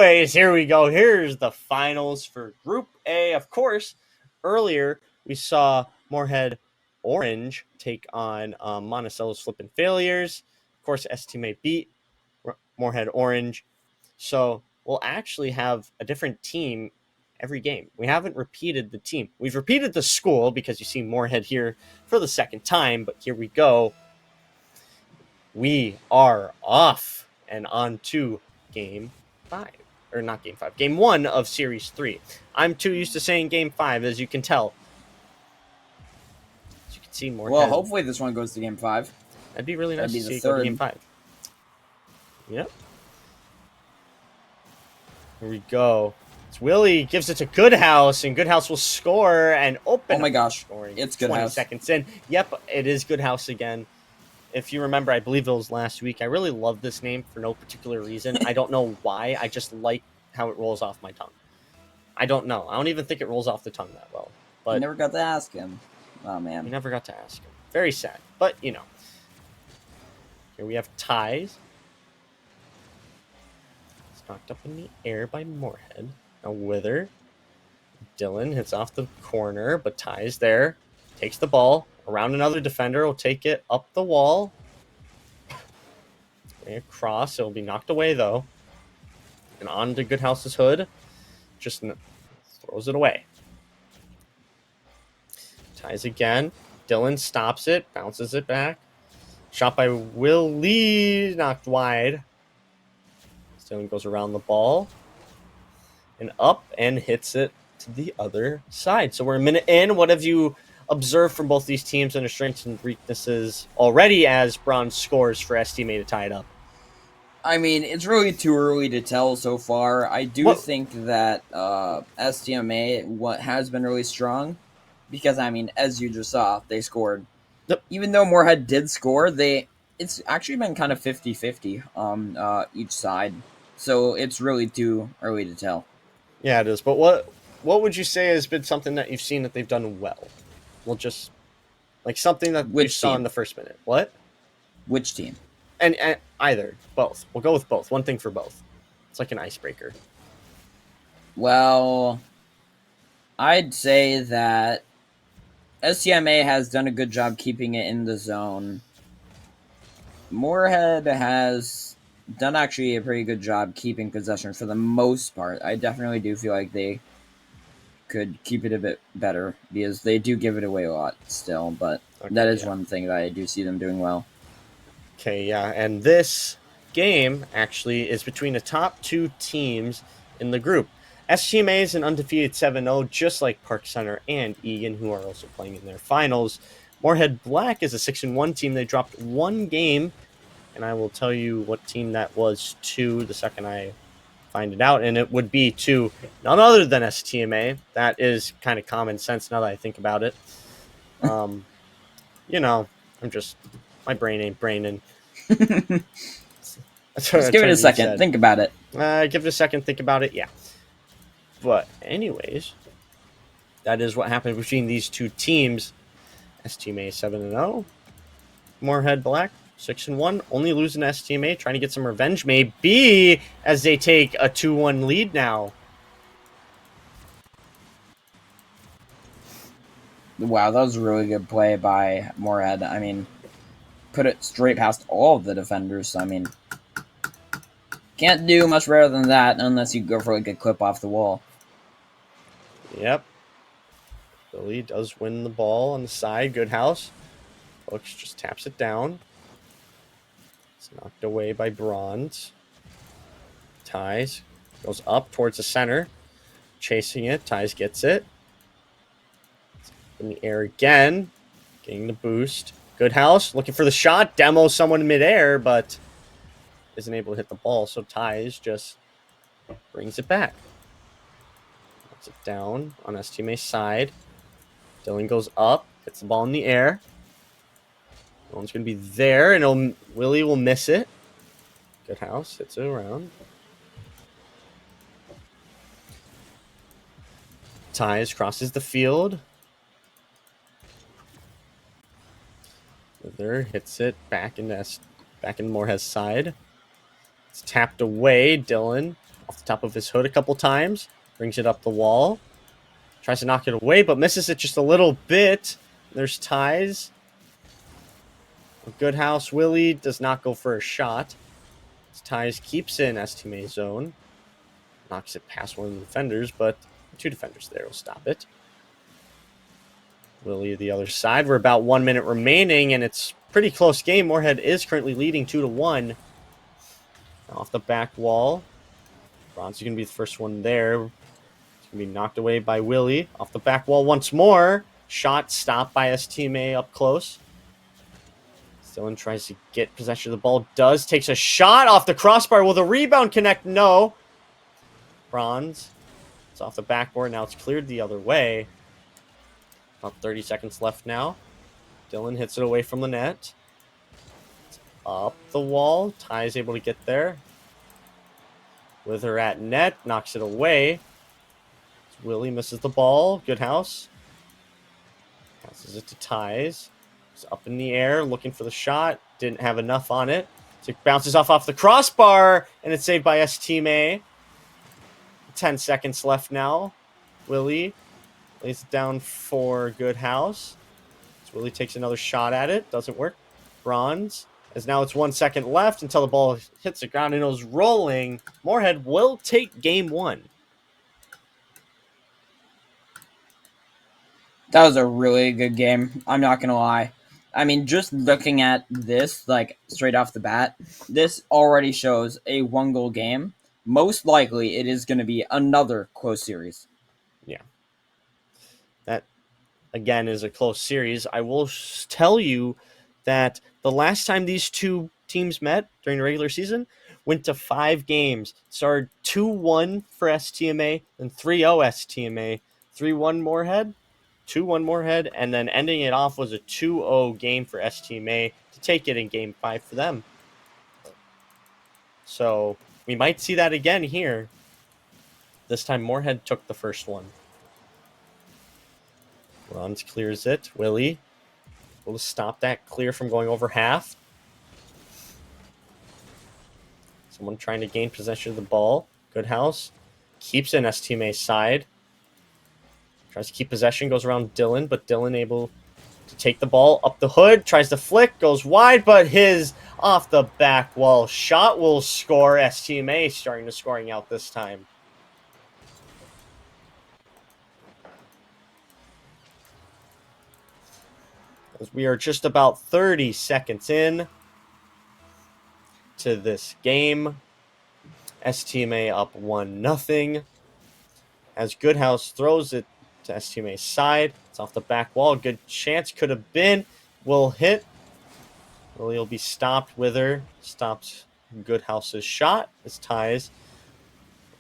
anyways, here we go. Here's the finals for Group A. Of course, earlier we saw Moorhead Orange take on Monticello's Flippin' Failures. Of course, STMA beat Moorhead Orange. So we'll actually have a different team every game. We haven't repeated the team. We've repeated the school because you see Moorhead here for the second time, but here we go. We are off and on to game 5. Or not game 5, game 1 of series 3. I'm too used to saying game 5, as you can tell. As you can see, Moorhead. Well, hopefully this one goes to game 5. That'd be really nice to be see the it go to third. game 5. Yep. Here we go. It's Willie gives it to Goodhouse, and Goodhouse will score and open. Oh my gosh, scoring. it's 20 Goodhouse. seconds in. Yep, it is Goodhouse again. If you remember, I believe it was last week. I really love this name for no particular reason. I don't know why. I just like how it rolls off my tongue. I don't know. I don't even think it rolls off the tongue that well. But you never got to ask him. Oh, man. We never got to ask him. Very sad. But, you know. Here we have ties. It's knocked up in the air by Moorhead. Now Wither. Dylan hits off the corner, but ties there. Takes the ball. Around another defender. Will take it up the wall. Across. It'll be knocked away, though. And on to Goodhouse's hood. Just throws it away. Ties again. Dylan stops it. Bounces it back. Shot by Willie. Knocked wide. Dylan goes around the ball. And up and hits it to the other side. So we're a minute in. What have you observed from both these teams and their strengths and weaknesses already as bronze scores for STMA to tie it up? I mean, it's really too early to tell so far. I do think that STMA has been really strong because, I mean, as you just saw, they scored. Yep. Even though Moorhead did score, it's actually been kind of 50-50 on each side. So it's really too early to tell. Yeah, it is. But what would you say has been something that you've seen that they've done well? We'll just, like, something that you saw in the first minute. What? Which team? And either. Both. We'll go with both. One thing for both. It's like an icebreaker. Well, I'd say that STMA has done a good job keeping it in the zone. Moorhead has done actually a pretty good job keeping possession for the most part. I definitely do feel like they could keep it a bit better because they do give it away a lot still, but that is one thing that I do see them doing well. Okay, yeah, and this game actually is between the top 2 teams in the group. STMA is an undefeated 7-0, just like Park Center and Egan, who are also playing in their finals. Moorhead Black is a 6-1 team. They dropped 1 game, and I will tell you what team that was to the second I find it out, and it would be to none other than STMA. That is kind of common sense now that I think about it. You know, my brain ain't braining. Just give it a second. Think about it. Give it a second. Think about it. Yeah. But anyways, that is what happened between these 2 teams. STMA 7-0. Moorhead Black 6-1. Only losing to STMA. Trying to get some revenge, maybe, as they take a 2-1 lead now. Wow, that was a really good play by Moorhead. I mean, put it straight past all of the defenders. I mean, can't do much better than that unless you go for like a clip off the wall. Yep. Billy does win the ball on the side. Goodhouse. Hooks just taps it down. It's knocked away by Bronze. Ties. Goes up towards the center. Chasing it. Ties gets it. In the air again. Getting the boost. Goodhouse looking for the shot. Demo someone in midair, but isn't able to hit the ball. So Ties just brings it back. Puts it down on STMA's side. Dylan goes up. Hits the ball in the air. No one's going to be there, and Willie will miss it. Goodhouse hits it around. Ties crosses the field. Wither hits it back in Moorhead's side. It's tapped away. Dylan off the top of his hood a couple times. Brings it up the wall. Tries to knock it away, but misses it just a little bit. There's ties. Good house. Willie does not go for a shot. Ties keeps in STMA zone. Knocks it past one of the defenders, but 2 defenders there will stop it. Willie the other side. We're about 1 minute remaining, and it's pretty close game. Moorhead is currently leading 2-1. Off the back wall. Bronze is going to be the first one there. It's going to be knocked away by Willie. Off the back wall once more. Shot stopped by STMA up close. Dylan tries to get possession of the ball. Takes a shot off the crossbar. Will the rebound connect? No. Bronze. It's off the backboard. Now it's cleared the other way. About 30 seconds left now. Dylan hits it away from the net. It's up the wall. Ty is able to get there. With her at net. Knocks it away. Willie misses the ball. Good house. Passes it to Ties. It's up in the air, looking for the shot. Didn't have enough on it. So it bounces off the crossbar, and it's saved by STMA. 10 seconds left now. Willie lays it down for Good House. So Willie takes another shot at it. Doesn't work. Bronze. As now it's 1 second left until the ball hits the ground and it was rolling. Moorhead will take game 1. That was a really good game. I'm not going to lie. I mean, just looking at this, like, straight off the bat, this already shows a 1-goal game. Most likely, it is going to be another close series. Yeah. That, again, is a close series. I will tell you that the last time these two teams met during the regular season went to 5 games. Started 2-1 for STMA, then 3-0 STMA, 3-1 Moorhead, 2-1 Moorhead, and then ending it off was a 2-0 game for STMA to take it in game 5 for them. So we might see that again here. This time Moorhead took the first one. Bronze clears it. Willie will stop that clear from going over half. Someone trying to gain possession of the ball. Good house. Keeps in STMA's side. Tries to keep possession, goes around Dylan, but Dylan able to take the ball up the hood, tries to flick, goes wide, but his off the back wall shot will score. STMA starting to scoring out this time. As we are just about 30 seconds in to this game. STMA up 1-0. As Goodhouse throws it to STMA's side. It's off the back wall. Good chance. Could have been. Will hit. Willie will be stopped with her. Stops Goodhouse's shot. As Ties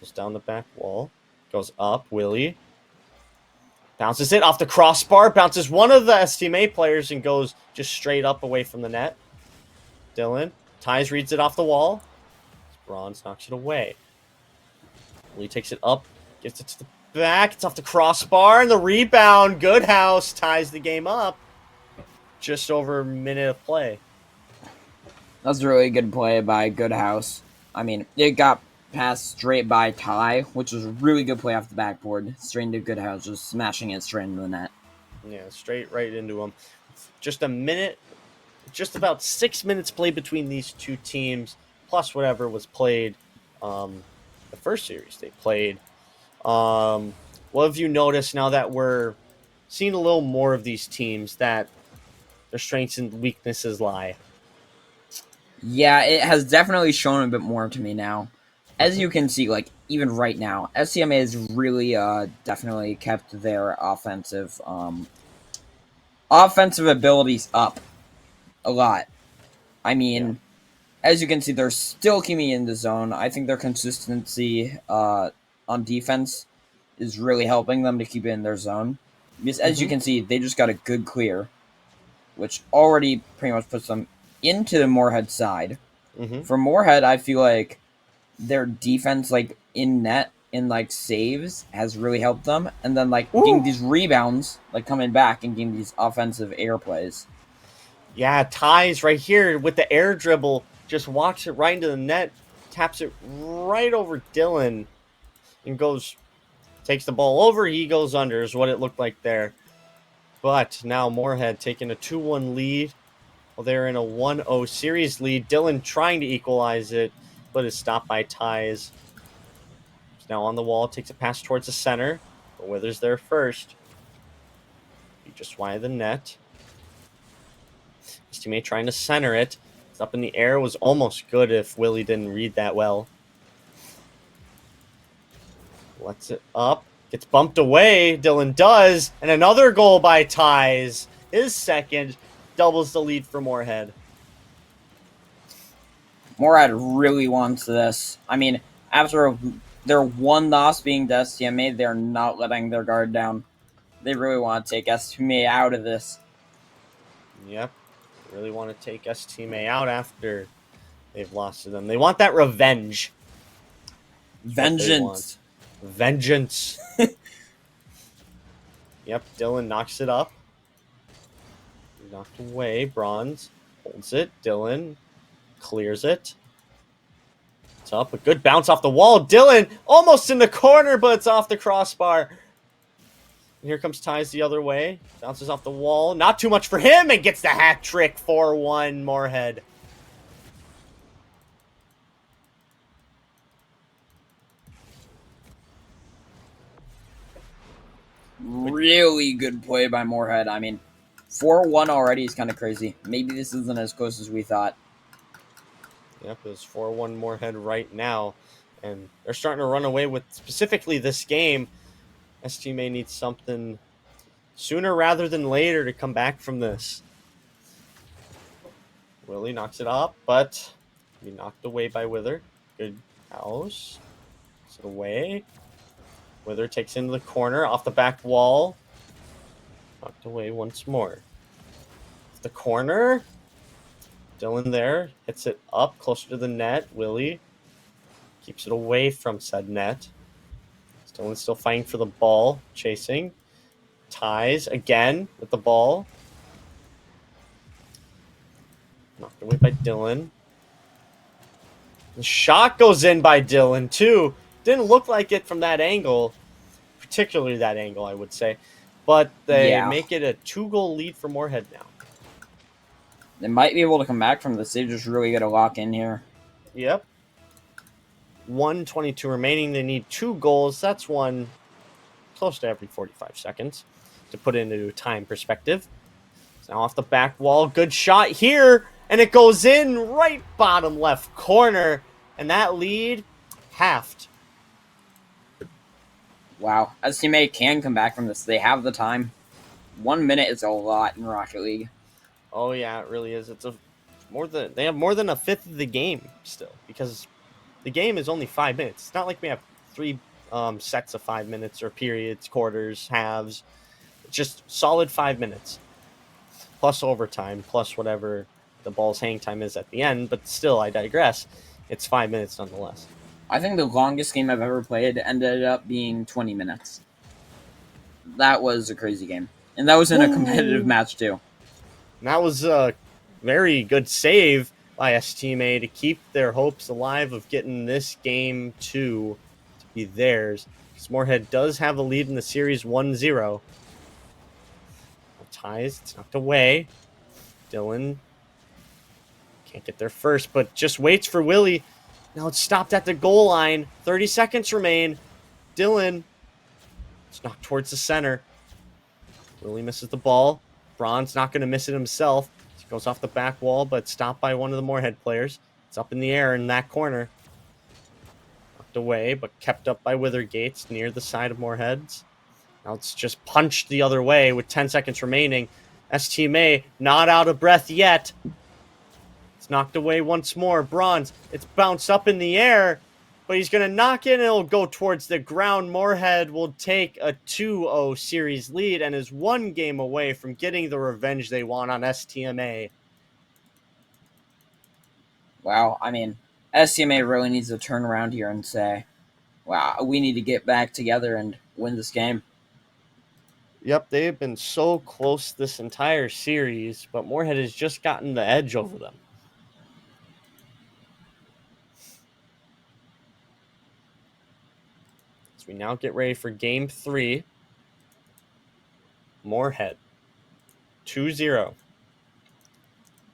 goes down the back wall. Goes up. Willie bounces it off the crossbar. Bounces one of the STMA players and goes just straight up away from the net. Dylan. Ties reads it off the wall. Bronze knocks it away. Willie takes it up. Gets it to the back. It's off the crossbar. And the rebound. Goodhouse ties the game up. Just over a minute of play. That was a really good play by Goodhouse. I mean, it got passed straight by Ty, which was a really good play off the backboard. Straight into Goodhouse, just smashing it straight into the net. Yeah, straight right into him. Just a minute, just about 6 minutes played between these two teams, plus whatever was played the first series they played. What have you noticed now that we're seeing a little more of these teams that their strengths and weaknesses lie? Yeah, it has definitely shown a bit more to me now. As you can see, like, even right now, STMA has really definitely kept their offensive abilities up a lot. I mean, as you can see, they're still keeping in the zone. I think their consistency on defense is really helping them to keep it in their zone. Because as you can see, they just got a good clear, which already pretty much puts them into the Moorhead side. For Moorhead, I feel like their defense, like, in net, in, like, saves, has really helped them. And then, like, getting these rebounds, like, coming back and getting these offensive air plays. Yeah, Ties right here with the air dribble. Just walks it right into the net. taps it right over Dylan and takes the ball over. He goes under is what it looked like there. But now Moorhead taking a 2-1 lead. Well, they're in a 1-0 series lead. Dylan trying to equalize it, but is stopped by Ties. He's now on the wall, takes a pass towards the center. But Withers there first. He just wide of the net. His teammate trying to center it. It's up in the air. Was almost good if Willie didn't read that well. Lets it up. Gets bumped away. Dylan does. And another goal by Ties. His second doubles the lead for Moorhead. Moorhead really wants this. I mean, after their one loss being to STMA, they're not letting their guard down. They really want to take STMA out of this. Yep. They really want to take STMA out after they've lost to them. They want that revenge. Vengeance. Vengeance. Yep, Dylan knocks it up. Knocked away. Bronze holds it. Dylan clears it. It's up. A good bounce off the wall. Dylan almost in the corner, but it's off the crossbar. And here comes Ties the other way. Bounces off the wall. Not too much for him and gets the hat trick. 4-1 Moorhead. Really good play by Moorhead. I mean, 4-1 already is kind of crazy. Maybe this isn't as close as we thought. Yep, it's 4-1 Moorhead right now. And they're starting to run away with specifically this game. STMA needs something sooner rather than later to come back from this. Willie knocks it up, but he knocked away by Wither. Good house. Gets it away. Wither takes into the corner, off the back wall. Knocked away once more. The corner. Dylan there. Hits it up, closer to the net. Willie keeps it away from said net. Dylan's still fighting for the ball. Chasing. Ties again with the ball. Knocked away by Dylan. The shot goes in by Dylan, too. Didn't look like it from that angle. Particularly that angle, I would say. But they make it a 2-goal lead for Moorhead now. They might be able to come back from this. They just really got to lock in here. Yep. 1:22 remaining. They need 2 goals. That's one close to every 45 seconds to put into time perspective. So now off the back wall. Good shot here. And it goes in right bottom left corner. And that lead halved. Wow. STMA can come back from this. They have the time. 1 minute is a lot in Rocket League. Oh yeah, it really is. They have more than a fifth of the game still, because the game is only 5 minutes. It's not like we have 3 sets of 5 minutes or periods, quarters, halves. It's just solid 5 minutes. Plus overtime, plus whatever the ball's hang time is at the end, but still, I digress. It's 5 minutes nonetheless. I think the longest game I've ever played ended up being 20 minutes. That was a crazy game. And that was in a competitive match, too. And that was a very good save by STMA to keep their hopes alive of getting this game to be theirs. Because Moorhead does have a lead in the series 1-0. Ties, it's knocked away. Dylan can't get there first, but just waits for Willie. Now it's stopped at the goal line. 30 seconds remain. Dylan, it's knocked towards the center. Willie misses the ball. Braun's not going to miss it himself. He goes off the back wall, but stopped by one of the Moorhead players. It's up in the air in that corner. Knocked away, but kept up by Withergates near the side of Moorhead's. Now it's just punched the other way with 10 seconds remaining. STMA not out of breath yet. It's knocked away once more. Bronze, it's bounced up in the air, but he's going to knock it and it'll go towards the ground. Moorhead will take a 2-0 series lead and is 1 game away from getting the revenge they want on STMA. Wow, I mean, STMA really needs to turn around here and say, wow, we need to get back together and win this game. Yep, they've been so close this entire series, but Moorhead has just gotten the edge over them. So we now get ready for game 3. Moorhead. 2-0.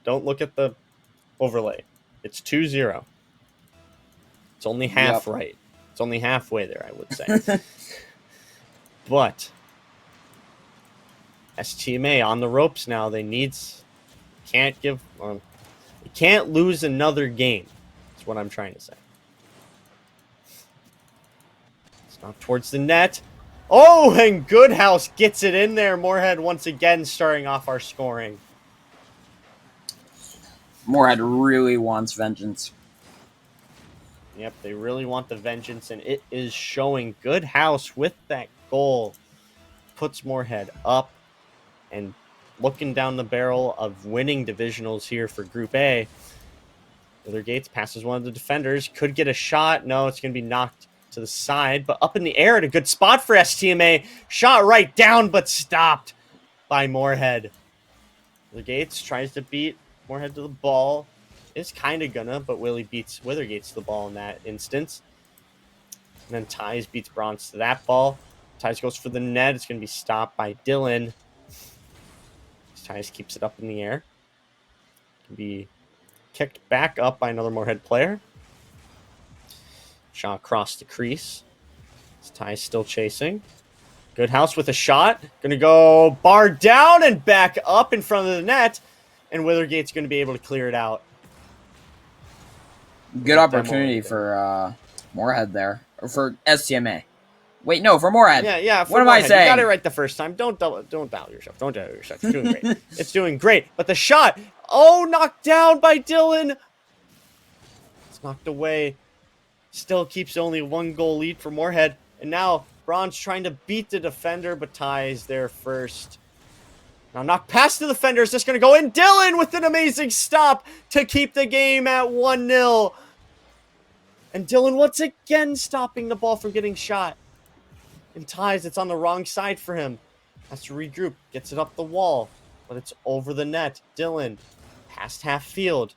Don't look at the overlay. It's 2-0. It's only half right. It's only halfway there, I would say. But STMA on the ropes now. They can't lose another game. That's what I'm trying to say. It's not towards the net. Oh, and Goodhouse gets it in there. Moorhead once again starting off our scoring. Moorhead really wants vengeance. Yep, they really want the vengeance, and it is showing. Goodhouse with that goal puts Moorhead up and looking down the barrel of winning divisionals here for Group A. Wither Gates passes one of the defenders. Could get a shot. No, it's going to be knocked to the side, but up in the air at a good spot for STMA. Shot right down, but stopped by Moorhead. Wither Gates tries to beat Moorhead to the ball. Is kind of gonna, but Willie beats Wither Gates to the ball in that instance. And then Ties beats Bronze to that ball. Ties goes for the net. It's going to be stopped by Dylan. Ties keeps it up in the air. Can be kicked back up by another Moorhead player. Shot across the crease. Ties still chasing. Goodhouse with a shot. Gonna go bar down and back up in front of the net. And Withergate's gonna be able to clear it out. Good opportunity for Moorhead there. Or for STMA. Wait, no, for Moorhead. Yeah. What am Moorhead. I saying? You got it right the first time. Don't doubt yourself. Don't doubt yourself. It's doing great. It's doing great. But the shot, knocked down by Dylan. It's knocked away. Still keeps only 1 goal lead for Moorhead. And now Bronze trying to beat the defender, but Ties there first. Now knocked past the defender. Is this going to go in? Dylan with an amazing stop to keep the game at 1-0. And Dylan once again stopping the ball from getting shot. And Ties, it's on the wrong side for him. Has to regroup. Gets it up the wall. But it's over the net. Dylan past half field.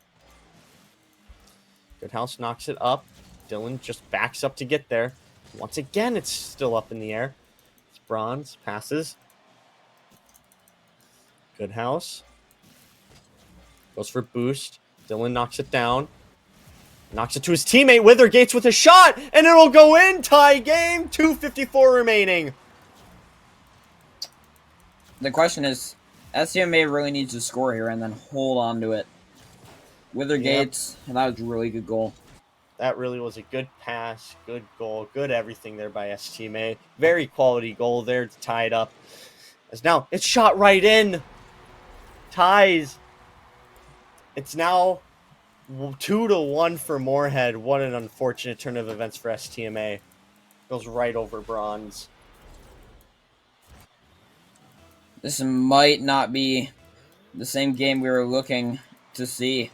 Goodhouse knocks it up. Dylan just backs up to get there. Once again, it's still up in the air. It's Bronze. Passes. Goodhouse. Goes for boost. Dylan knocks it down. Knocks it to his teammate. Withergates with a shot. And it'll go in. Tie game. 2:54 remaining. The question is, STMA really needs to score here and then hold on to it. Withergates, that was a really good goal. That really was a good pass, good goal, good everything there by STMA. Very quality goal there to tie it up. As now, it's shot right in. Ties. It's now 2-1 for Moorhead. What an unfortunate turn of events for STMA. Goes right over Bronze. This might not be the same game we were looking to see.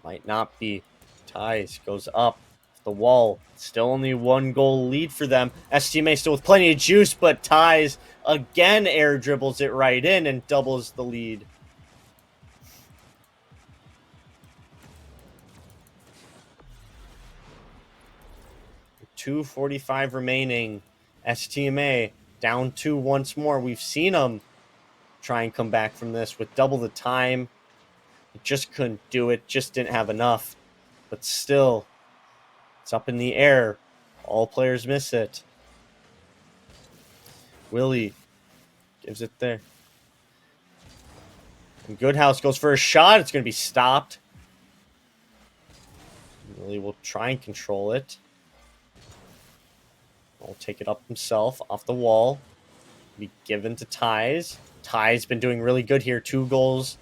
Might not be. Ties goes up the wall. Still only 1 goal lead for them. STMA still with plenty of juice, but Ties again air dribbles it right in and doubles the lead. .245 remaining. STMA down 2 once more. We've seen them try and come back from this with double the time. It just couldn't do it. Just didn't have enough. But still, it's up in the air. All players miss it. Willie gives it there. And Goodhouse goes for a shot. It's going to be stopped. Willie will try and control it. Will take it up himself off the wall. Be given to Ties. Ties been doing really good here. 2 goals.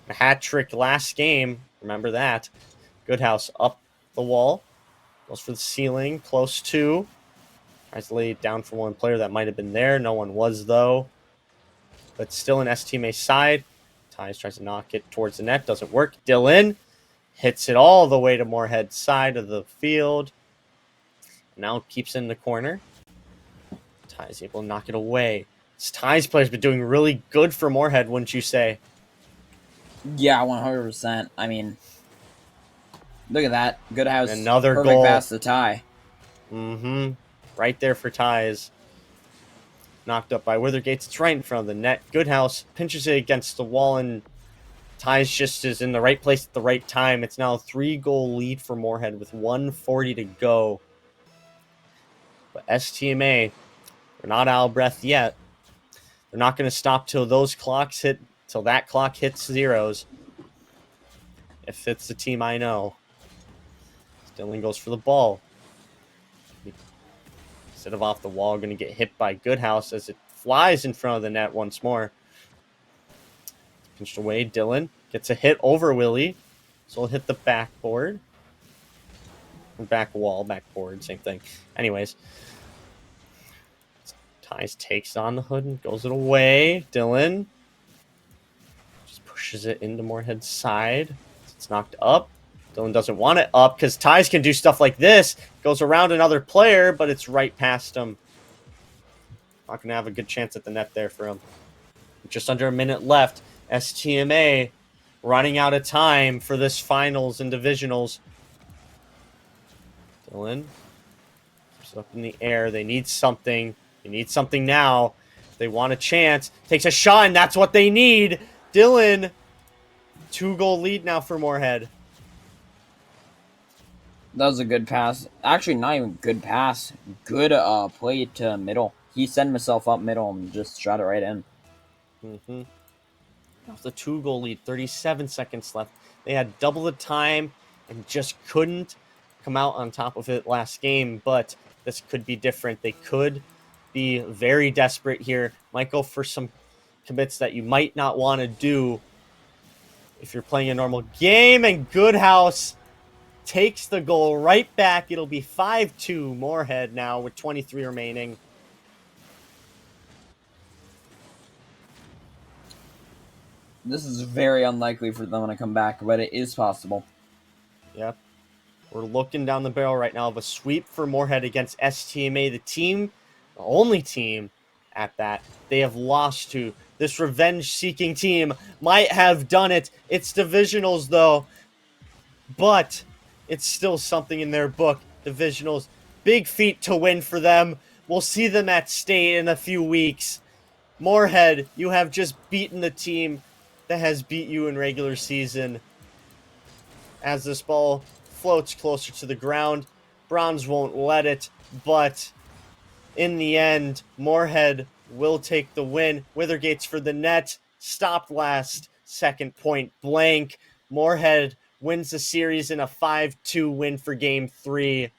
A hat trick last game. Remember that. Goodhouse up the wall. Goes for the ceiling. Close to. Tries to lay it down for one player that might have been there. No one was, though. But still an STMA side. Ties tries to knock it towards the net. Doesn't work. Dylan hits it all the way to Moorhead's side of the field. Now keeps it in the corner. Ties able to knock it away. This Ties player's been doing really good for Moorhead, wouldn't you say? Yeah, 100%. I mean, look at that. Goodhouse. Another perfect goal. pass to Tie. Mm-hmm. right there for ties. Knocked up by Withergates. It's right in front of the net. Goodhouse pinches it against the wall, and ties just is in the right place at the right time. It's now a 3-goal lead for Moorhead with 1:40 to go. But STMA, they're not out of breath yet. They're not going to stop till those clocks hit, till that clock hits zeros. If it's the team I know. Stilling goes for the ball. Instead of off the wall, going to get hit by Goodhouse as it flies in front of the net once more. It's pinched away. Dylan gets a hit over Willie. So he'll hit the backboard. Back wall, backboard, same thing. Anyways. Ties takes on the hood and goes it away. Dylan just pushes it into Moorhead's side. It's knocked up. Dylan doesn't want it up because Ties can do stuff like this. Goes around another player, but it's right past him. Not going to have a good chance at the net there for him. Just under a minute left. STMA running out of time for this finals and divisionals. Dylan keeps it up in the air. They need something. They need something now. They want a chance. Takes a shot, and that's what they need. Dylan, 2-goal lead now for Moorhead. That was a good pass. Actually, not even good pass. Good play to middle. He sent himself up middle and just shot it right in. Mm-hmm. That was a 2-goal lead. 37 seconds left. They had double the time and just couldn't come out on top of it last game, but this could be different. They could be very desperate here. Might go for some commits that you might not want to do if you're playing a normal game, and Goodhouse takes the goal right back. It'll be 5-2 Moorhead now with 23 remaining. This is very unlikely for them to come back, but it is possible. Yep. We're looking down the barrel right now of a sweep for Moorhead against STMA, the only team at that they have lost to. This revenge-seeking team might have done it. It's divisionals, though, but it's still something in their book. Divisionals, big feat to win for them. We'll see them at state in a few weeks. Moorhead, you have just beaten the team that has beat you in regular season. As this ball floats closer to the ground, Bronze won't let it, but in the end, Moorhead will take the win. Withergates for the net, stopped last second, point blank. Moorhead wins the series in a 5-2 win for Game 3.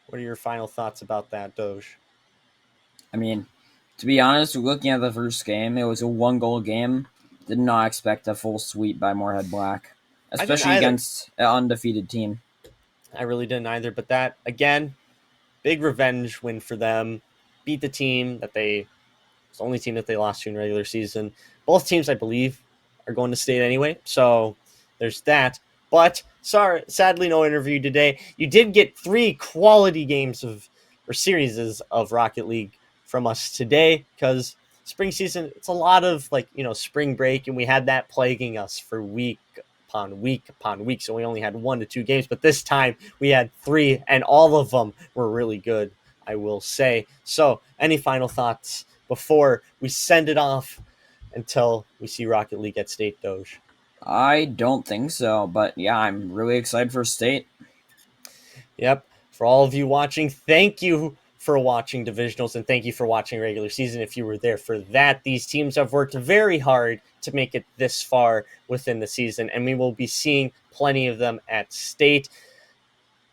What are your final thoughts about that, Doge? I mean, to be honest, looking at the first game, it was a 1-goal game. Did not expect a full sweep by Moorhead Black, especially against an undefeated team. I really didn't either, but that, again, big revenge win for them. Beat the team that it's the only team that they lost to in regular season. Both teams, I believe, are going to state anyway, so there's that. But sadly, no interview today. You did get 3 quality games or series of Rocket League from us today, because spring season, it's a lot of spring break, and we had that plaguing us for week upon week upon week, so we only had 1 to 2 games, but this time we had 3, and all of them were really good, I will say. So any final thoughts before we send it off until we see Rocket League at state, Doge? I don't think so, but yeah, I'm really excited for state. Yep. For all of you watching, thank you for watching divisionals, and thank you for watching regular season. If you were there for that, these teams have worked very hard to make it this far within the season, and we will be seeing plenty of them at state.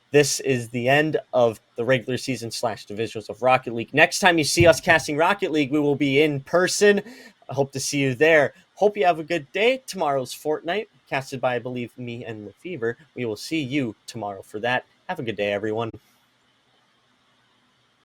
This is the end of the regular season / divisionals of Rocket League. Next time you see us casting Rocket League, we will be in person. I hope to see you there. Hope you have a good day. Tomorrow's Fortnite, casted by, I believe, me and Lefevre. We will see you tomorrow for that. Have a good day, everyone.